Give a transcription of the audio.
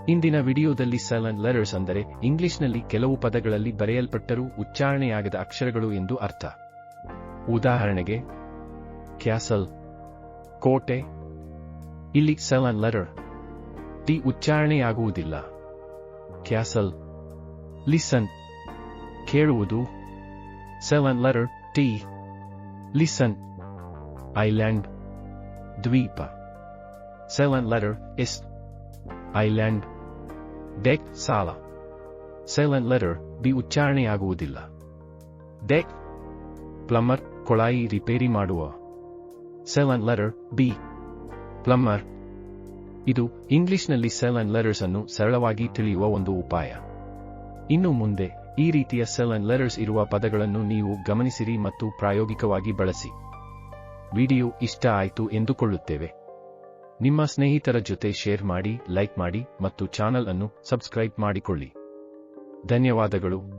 ಇಂದಿನ ವಿಡಿಯೋದಲ್ಲಿ silent letters ಅಂದರೆ ಇಂಗ್ಲಿಷ್ನಲ್ಲಿ ಕೆಲವು ಪದಗಳಲ್ಲಿ ಬರೆಯಲ್ಪಟ್ಟರೂ ಉಚ್ಚಾರಣೆಯಾಗದ ಅಕ್ಷರಗಳು ಎಂದು ಅರ್ಥ. ಉದಾಹರಣೆಗೆ ಕ್ಯಾಸಲ್, ಕೋಟೆ. ಇಲ್ಲಿ ಸೈಲೆಂಟ್ ಲೆಟರ್ ಟಿ ಉಚ್ಚಾರಣೆಯಾಗುವುದಿಲ್ಲ. ಕ್ಯಾಸಲ್. ಲಿಸನ್, ಕೇಳುವುದು. Silent letter T. Listen. Island, ದ್ವೀಪ. Silent letter S. Island. Debt, ಸಾಲ. ಸೈಲೆಂಟ್ ಲೆಟರ್ ಬಿ ಉಚ್ಚಾರಣೆಯಾಗುವುದಿಲ್ಲ. ಡೆಕ್. ಪ್ಲಂಬರ್, ಕೊಳಾಯಿ ರಿಪೇರಿ ಮಾಡುವ. Silent letter B. ಪ್ಲಂಬರ್. ಇದು ಇಂಗ್ಲಿಷ್ನಲ್ಲಿ ಸೈಲೆಂಟ್ ಲೆಟರ್ಸ್ ಅನ್ನು ಸರಳವಾಗಿ ತಿಳಿಯುವ ಒಂದು ಉಪಾಯ. ಇನ್ನು ಮುಂದೆ ಈ ರೀತಿಯ ಸೈಲೆಂಟ್ ಲೆಟರ್ಸ್ ಇರುವ ಪದಗಳನ್ನು ನೀವು ಗಮನಿಸಿರಿ ಮತ್ತು ಪ್ರಾಯೋಗಿಕವಾಗಿ ಬಳಸಿ. ವಿಡಿಯೋ ಇಷ್ಟ ಆಯಿತು ಎಂದುಕೊಳ್ಳುತ್ತೇವೆ. ನಿಮ್ಮ ಸ್ನೇಹಿತರ ಜೊತೆ ಶೇರ್ ಮಾಡಿ, ಲೈಕ್ ಮಾಡಿ ಮತ್ತು ಚಾನಲ್ ಅನ್ನು ಸಬ್ಸ್ಕ್ರೈಬ್ ಮಾಡಿಕೊಳ್ಳಿ. ಧನ್ಯವಾದಗಳು.